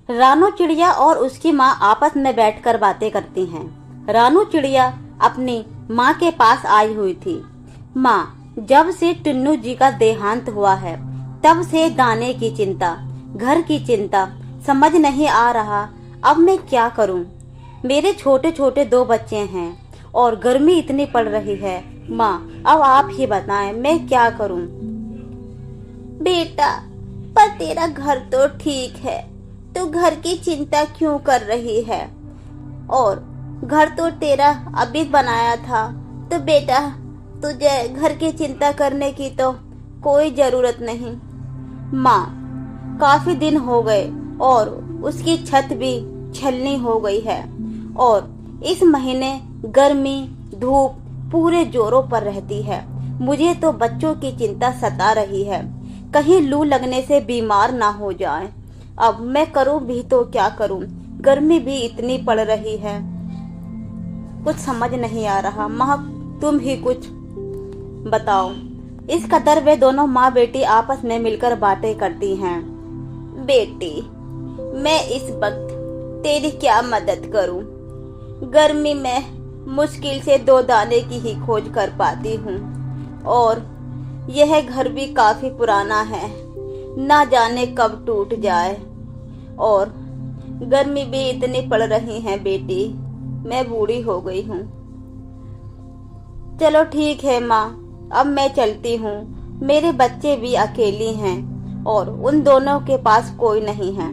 रानू चिड़िया और उसकी माँ आपस में बैठकर बातें करती हैं। रानू चिड़िया अपनी माँ के पास आई हुई थी। माँ, जब से टुन्नू जी का देहांत हुआ है तब से दाने की चिंता, घर की चिंता, समझ नहीं आ रहा अब मैं क्या करूं। मेरे छोटे छोटे 2 बच्चे हैं और गर्मी इतनी पड़ रही है। माँ, अब आप ही बताएं मैं क्या करूं। बेटा, पर तेरा घर तो ठीक है, तू घर की चिंता क्यों कर रही है? और घर तो तेरा अभी बनाया था, तो बेटा तुझे घर की चिंता करने की तो कोई जरूरत नहीं। माँ, काफी दिन हो गए और उसकी छत भी छलनी हो गई है और इस महीने गर्मी धूप पूरे जोरों पर रहती है। मुझे तो बच्चों की चिंता सता रही है, कहीं लू लगने से बीमार ना हो जाए। अब मैं करूं भी तो क्या करूं, गर्मी भी इतनी पड़ रही है, कुछ समझ नहीं आ रहा। माँ, तुम ही कुछ बताओ। इस कदर वे दोनों माँ बेटी आपस में मिलकर बातें करती हैं। बेटी, मैं इस वक्त तेरी क्या मदद करूं? गर्मी में मुश्किल से 2 दाने की ही खोज कर पाती हूँ और यह घर भी काफी पुराना है, ना जाने कब टूट जाए। और गर्मी भी इतनी पड़ रही है बेटी, मैं बूढ़ी हो गई हूँ। चलो ठीक है माँ, अब मैं चलती हूँ। मेरे बच्चे भी अकेली हैं और उन दोनों के पास कोई नहीं है।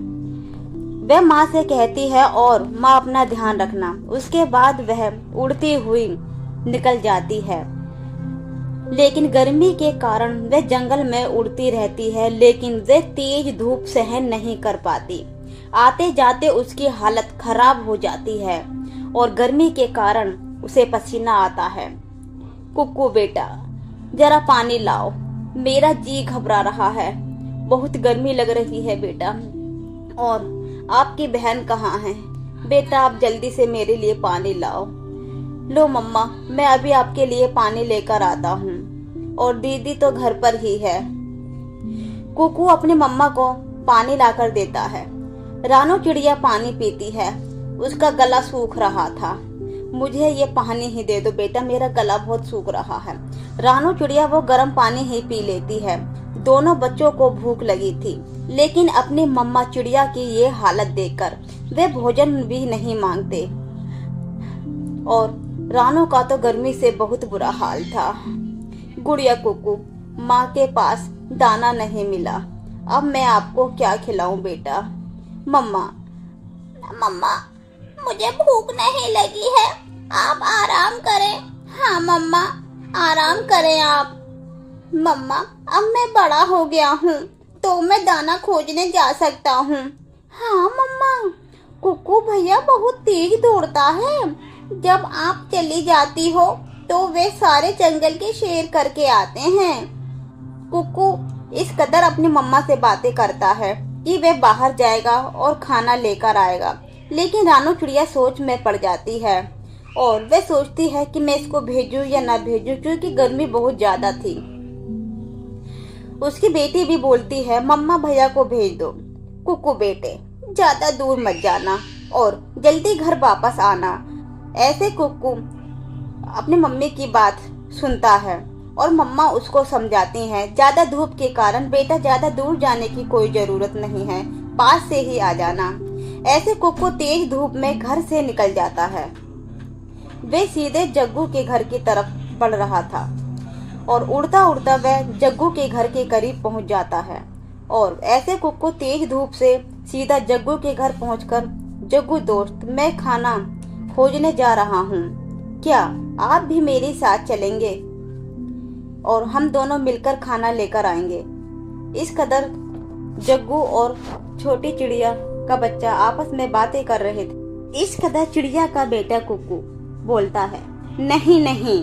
वह माँ से कहती है और माँ अपना ध्यान रखना। उसके बाद वह उड़ती हुई निकल जाती है। लेकिन गर्मी के कारण वह जंगल में उड़ती रहती है, लेकिन वह तेज धूप सहन नहीं कर पाती। आते जाते उसकी हालत खराब हो जाती है और गर्मी के कारण उसे पसीना आता है। कुक्कू बेटा, जरा पानी लाओ, मेरा जी घबरा रहा है, बहुत गर्मी लग रही है बेटा। और आपकी बहन कहाँ है? बेटा, आप जल्दी से मेरे लिए पानी लाओ। लो मम्मा, मैं अभी आपके लिए पानी लेकर आता हूँ। और दीदी तो घर पर ही है। कुकू अपनी मम्मा को पानी लाकर देता है। रानू चिड़िया पानी पीती है, उसका गला सूख रहा था। मुझे ये पानी ही दे दो बेटा, मेरा गला बहुत सूख रहा है। रानू चिड़िया वो गर्म पानी ही पी लेती है। दोनों बच्चों को भूख लगी थी, लेकिन अपनी मम्मा चिड़िया की ये हालत देखकर वे भोजन भी नहीं मांगते। और रानू का तो गर्मी से बहुत बुरा हाल था। गुड़िया कुकू, माँ के पास दाना नहीं मिला, अब मैं आपको क्या खिलाऊं बेटा? मम्मा, मुझे भूख नहीं लगी है, आप आराम करें। हाँ मम्मा, आराम करें आप। मम्मा, अब मैं बड़ा हो गया हूँ तो मैं दाना खोजने जा सकता हूँ। हाँ मम्मा, कुकू भैया बहुत तेज दौड़ता है, जब आप चली जाती हो तो वे सारे जंगल के शेर करके आते हैं। कुकू इस कदर अपनी मम्मा से बातें करता है कि वे बाहर जाएगा और खाना लेकर आएगा, लेकिन रानू चिड़िया सोच में पड़ जाती है और वे सोचती है कि मैं इसको भेजूं या ना भेजूं, क्योंकि गर्मी बहुत ज्यादा थी। उसकी बेटी भी बोलती है, मम्मा भैया को भेज दो। कुकू बेटे, ज्यादा दूर मत जाना और जल्दी घर वापस आना। ऐसे कुकू अपनी मम्मी की बात सुनता है और मम्मा उसको समझाती हैं, ज्यादा धूप के कारण बेटा ज्यादा दूर जाने की कोई जरूरत नहीं है, पास से ही आ जाना। ऐसे कुकू तेज धूप में घर से निकल जाता है। वे सीधे जग्गू के घर की तरफ बढ़ रहा था और उड़ता उड़ता वह जग्गू के घर के करीब पहुंच जाता है। और ऐसे कुकू तेज धूप से सीधा जग्गू के घर पहुंचकर, जग्गू दोस्त, मैं खाना खोजने जा रहा हूँ, क्या आप भी मेरे साथ चलेंगे और हम दोनों मिलकर खाना लेकर आएंगे? इस कदर जग्गू और छोटी चिड़िया का बच्चा आपस में बातें कर रहे थे। इस कदर चिड़िया का बेटा कुकू बोलता है, नहीं नहीं,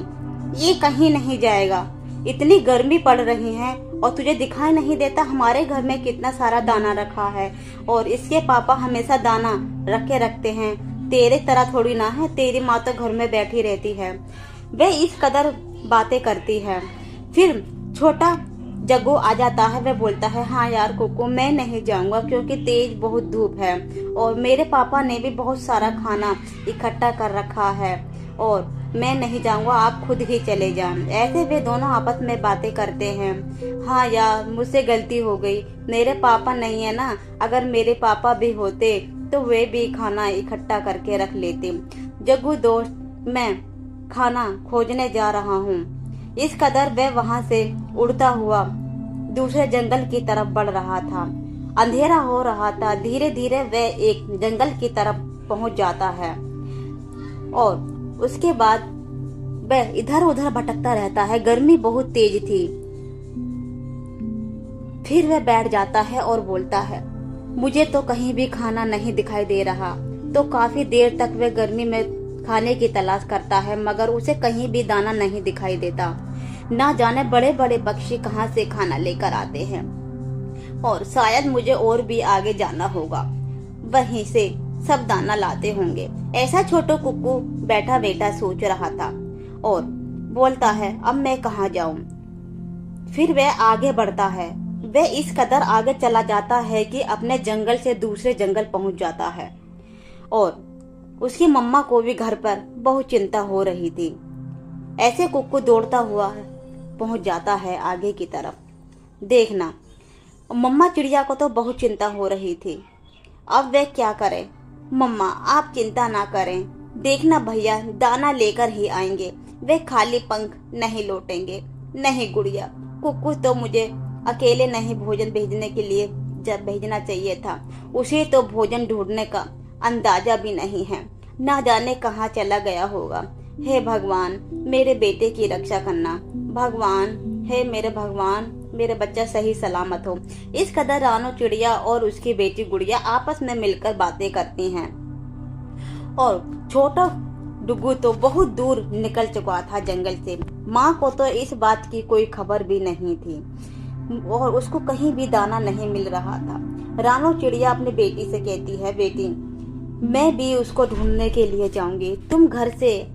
ये कहीं नहीं जाएगा, इतनी गर्मी पड़ रही है और तुझे दिखाई नहीं देता हमारे घर में कितना सारा दाना रखा है और इसके पापा हमेशा दाना रखे रखते हैं, तेरे तरह थोड़ी ना है, तेरी माँ तो घर में बैठी रहती है। वे इस कदर बातें करती है। फिर छोटा जग्गू आ जाता है। वह बोलता है, हाँ यार कुकू, मैं नहीं जाऊंगा क्योंकि तेज बहुत धूप है और मेरे पापा ने भी बहुत सारा खाना इकट्ठा कर रखा है और मैं नहीं जाऊंगा, आप खुद ही चले जाएं। ऐसे वे दोनों आपस में बातें करते हैं। हाँ यार, मुझसे गलती हो गई, मेरे पापा नहीं है ना, अगर मेरे पापा भी होते तो वे भी खाना इकट्ठा करके रख लेते। जग्गू दोस्त, मैं खाना खोजने जा रहा हूँ। इस कदर वह वहां से उड़ता हुआ दूसरे जंगल की तरफ बढ़ रहा था। अंधेरा हो रहा था। धीरे धीरे वह एक जंगल की तरफ पहुंच जाता है और उसके बाद वह इधर उधर भटकता रहता है। गर्मी बहुत तेज थी। फिर वह बैठ जाता है और बोलता है, मुझे तो कहीं भी खाना नहीं दिखाई दे रहा। तो काफी देर तक वह गर्मी में खाने की तलाश करता है मगर उसे कहीं भी दाना नहीं दिखाई देता। ना जाने बड़े बड़े पक्षी कहाँ से खाना लेकर आते हैं और शायद मुझे और भी आगे जाना होगा, वहीं से सब दाना लाते होंगे। ऐसा छोटू कुक्कू बैठा बैठा सोच रहा था और बोलता है, अब मैं कहाँ जाऊं। फिर वह आगे बढ़ता है। वह इस कदर आगे चला जाता है कि अपने जंगल से दूसरे जंगल पहुंच जाता है और उसकी मम्मा को भी घर पर बहुत चिंता हो रही थी। ऐसे कुक्कू दौड़ता हुआ पहुंच जाता है आगे की तरफ। देखना, मम्मा चिड़िया को तो बहुत चिंता हो रही थी। अब वह क्या करे। मम्मा, आप चिंता ना करें, देखना भैया दाना लेकर ही आएंगे, वे खाली पंख नहीं लौटेंगे। नहीं गुड़िया, कुक्कू तो मुझे अकेले नहीं भोजन भेजने के लिए जब भेजना चाहिए था, उसे तो भोजन ढूंढने का अंदाजा भी नहीं है, ना जाने कहाँ चला गया होगा। हे भगवान, मेरे बेटे की रक्षा करना। भगवान, हे मेरे भगवान, मेरे बच्चा सही सलामत हो। इस कदर रानू चिड़िया और उसकी बेटी गुड़िया आपस में मिलकर बातें करती हैं और छोटा डुग्गू तो बहुत दूर निकल चुका था जंगल से। माँ को तो इस बात की कोई खबर भी नहीं थी और उसको कहीं भी दाना नहीं मिल रहा था। रानू चिड़िया अपनी बेटी से कहती है, बेटी मैं भी उसको ढूंढने के लिए जाऊंगी, तुम घर से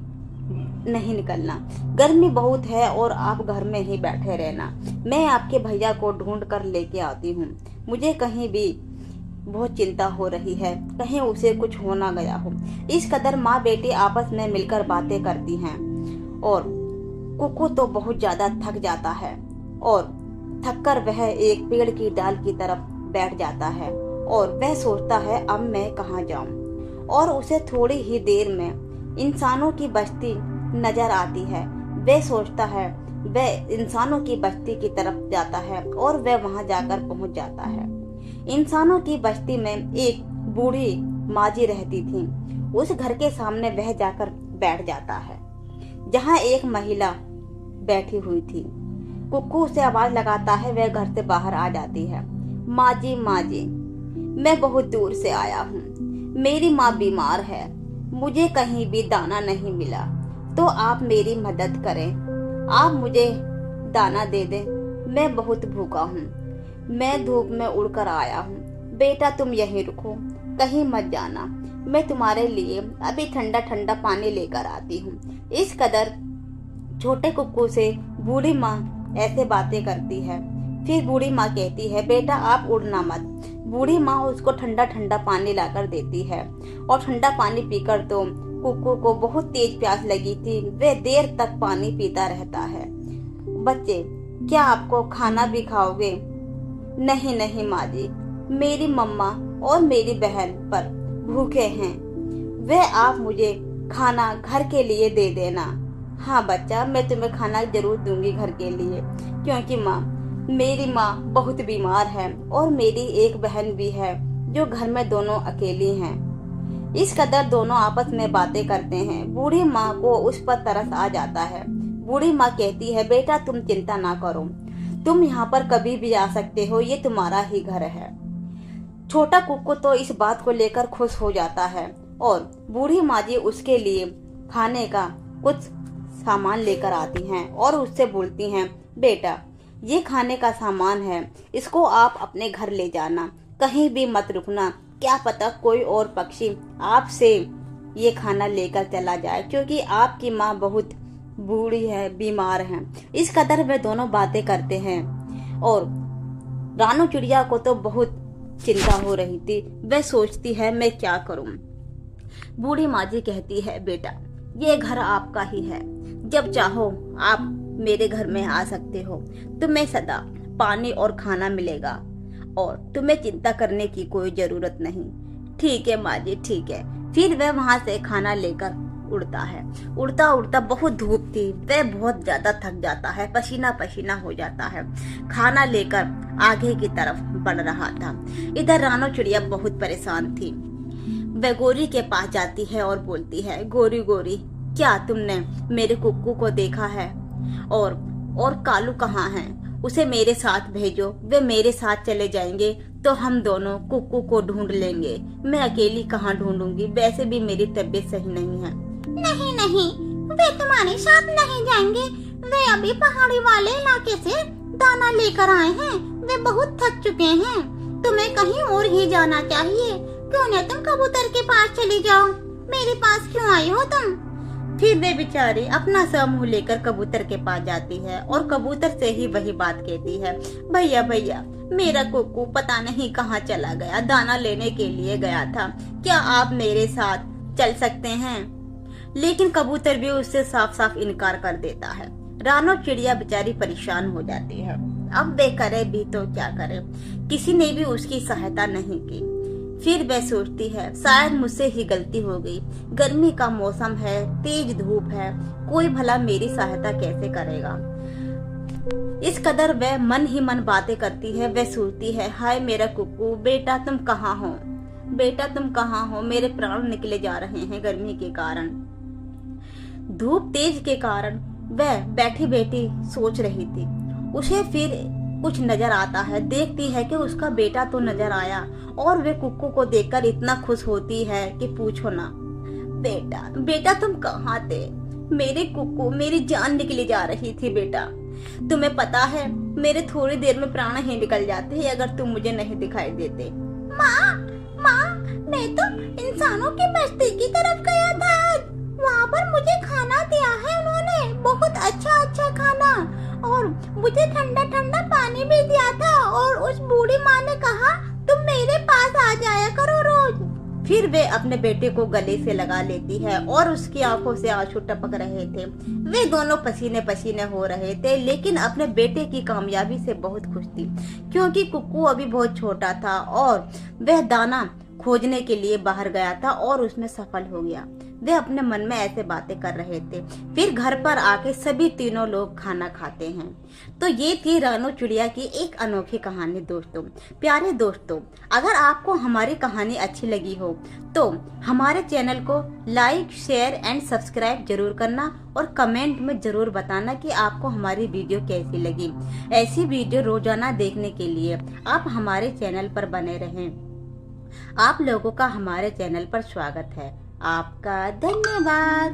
नहीं निकलना, गर्मी बहुत है और आप घर में ही बैठे रहना। मैं आपके भैया को ढूंढ कर लेके आती हूँ। मुझे कहीं भी बहुत चिंता हो रही है, कहीं उसे कुछ हो ना गया हो। इस कदर माँ बेटी आपस में मिलकर बातें करती हैं और कुक्कू तो बहुत ज्यादा थक जाता है और थककर वह एक पेड़ की डाल की तरफ बैठ जाता है और वह सोचता है, अब मैं कहाँ जाऊं। और उसे थोड़ी ही देर में इंसानों की बस्ती नजर आती है। वह सोचता है, वह इंसानों की बस्ती की तरफ जाता है और वह वहां जाकर पहुंच जाता है। इंसानों की बस्ती में एक बूढ़ी माजी रहती थी। उस घर के सामने वह जाकर बैठ जाता है जहां एक महिला बैठी हुई थी। कुक्कू उसे आवाज लगाता है, वह घर से बाहर आ जाती है। माजी, माजी, मैं बहुत दूर से आया हूँ, मेरी माँ बीमार है, मुझे कहीं भी दाना नहीं मिला, तो आप मेरी मदद करें, आप मुझे दाना दे दें, मैं बहुत भूखा हूँ, मैं धूप में उड़कर आया हूँ। बेटा तुम यहीं रुको, कहीं मत जाना, मैं तुम्हारे लिए अभी ठंडा ठंडा पानी लेकर आती हूँ। इस कदर छोटे कुक्कू से बूढ़ी माँ ऐसे बातें करती है। फिर बूढ़ी माँ कहती है, बेटा आप उड़ना मत। बूढ़ी माँ उसको ठंडा ठंडा पानी लाकर देती है और ठंडा पानी पीकर तो कुक्कू को बहुत तेज प्यास लगी थी। वे देर तक पानी पीता रहता है। बच्चे, क्या आपको खाना भी खाओगे? नहीं नहीं माँ जी, मेरी मम्मा और मेरी बहन पर भूखे हैं, वे आप मुझे खाना घर के लिए दे देना। हाँ बच्चा, मैं तुम्हें खाना जरूर दूंगी घर के लिए, क्योंकि माँ, मेरी माँ बहुत बीमार है और मेरी एक बहन भी है जो घर में दोनों अकेली हैं। इस कदर दोनों आपस में बातें करते हैं। बूढ़ी माँ को उस पर तरस आ जाता है। बूढ़ी माँ कहती है, बेटा तुम चिंता ना करो, तुम यहाँ पर कभी भी आ सकते हो, ये तुम्हारा ही घर है। छोटा कुक्कू तो इस बात को लेकर खुश हो जाता है और बूढ़ी माँ जी उसके लिए खाने का कुछ सामान लेकर आती हैं और उससे बोलती हैं, बेटा ये खाने का सामान है, इसको आप अपने घर ले जाना, कहीं भी मत रुकना, क्या पता कोई और पक्षी आपसे ये खाना लेकर चला जाए, क्योंकि आपकी माँ बहुत बूढ़ी है, बीमार है। इस कदर वे दोनों बातें करते हैं और रानू चिड़िया को तो बहुत चिंता हो रही थी। वह सोचती है मैं क्या करूं। बूढ़ी माँ जी कहती है बेटा ये घर आपका ही है, जब चाहो आप मेरे घर में आ सकते हो, तुम्हें सदा पानी और खाना मिलेगा और तुम्हें चिंता करने की कोई जरूरत नहीं। ठीक है माँ जी ठीक है। फिर वह वहां से खाना लेकर उड़ता है। उड़ता उड़ता, बहुत धूप थी, वह बहुत ज्यादा थक जाता है, पसीना पसीना हो जाता है। खाना लेकर आगे की तरफ बढ़ रहा था। इधर रानू चिड़िया बहुत परेशान थी। वह गोरी के पास जाती है और बोलती है गोरी गोरी क्या तुमने मेरे कुक्कू को देखा है? और कालू कहाँ है? उसे मेरे साथ भेजो, वे मेरे साथ चले जाएंगे तो हम दोनों कुक्कू को ढूंढ लेंगे। मैं अकेली कहाँ ढूंढूंगी, वैसे भी मेरी तबीयत सही नहीं है। नहीं नहीं, वे तुम्हारे साथ नहीं जाएंगे। वे अभी पहाड़ी वाले इलाके से दाना लेकर आए हैं। वे बहुत थक चुके हैं। तुम्हें कहीं और ही जाना चाहिए। क्यों न तुम कबूतर के पास चली जाओ? मेरे पास क्यों आई हो तुम? फिर वे बेचारी अपना समूह लेकर कबूतर के पास जाती है और कबूतर से ही वही बात कहती है भैया भैया मेरा कुक्कू पता नहीं कहाँ चला गया, दाना लेने के लिए गया था, क्या आप मेरे साथ चल सकते हैं? लेकिन कबूतर भी उससे साफ साफ इनकार कर देता है। रानू चिड़िया बेचारी परेशान हो जाती है। अब वे करे भी तो क्या करे, किसी ने भी उसकी सहायता नहीं की। फिर वह सोचती है शायद मुझसे ही गलती हो गई, गर्मी का मौसम है, तेज धूप है, कोई भला मेरी सहायता कैसे करेगा। इस कदर वह मन ही मन बातें करती है। वह सोचती है हाय मेरा कुक्कू, बेटा तुम कहाँ हो, बेटा तुम कहाँ हो? मेरे प्राण निकले जा रहे हैं गर्मी के कारण, धूप तेज के कारण। वह बैठी बैठी सोच रही थी। उसे फिर कुछ नजर आता है, देखती है कि उसका बेटा तो नजर आया और वे कुक्कू को देखकर इतना खुश होती है कि पूछो ना। बेटा बेटा तुम कहाँ थे? मेरे कुक्कू, मेरी जान निकली जा रही थी बेटा। तुम्हें पता है मेरे थोड़ी देर में प्राण ही निकल जाते हैं अगर तुम मुझे नहीं दिखाई देते। माँ माँ, मैं तो इंसानों की बस्ती की तरफ गया था। वहाँ पर मुझे खाना दिया है उन्होंने, बहुत अच्छा अच्छा खाना, और मुझे ठंडा ठंडा पानी भी दिया था। और उस बूढ़ी माँ ने कहा तुम मेरे पास आ जाया करो रोज। फिर वे अपने बेटे को गले से लगा लेती है और उसकी आंखों से आंसू टपक रहे थे। वे दोनों पसीने पसीने हो रहे थे, लेकिन अपने बेटे की कामयाबी से बहुत खुश थी, क्योंकि कुक्कू अभी बहुत छोटा था और वह दाना खोजने के लिए बाहर गया था और उसमें सफल हो गया। वे अपने मन में ऐसे बातें कर रहे थे। फिर घर पर आके सभी तीनों लोग खाना खाते हैं। तो ये थी रानू चिड़िया की एक अनोखी कहानी दोस्तों। प्यारे दोस्तों, अगर आपको हमारी कहानी अच्छी लगी हो तो हमारे चैनल को लाइक, शेयर एंड सब्सक्राइब जरूर करना और कमेंट में जरूर बताना कि आपको हमारी वीडियो कैसी लगी। ऐसी वीडियो रोजाना देखने के लिए आप हमारे चैनल पर बने रहें। आप लोगों का हमारे चैनल पर स्वागत है। आपका धन्यवाद।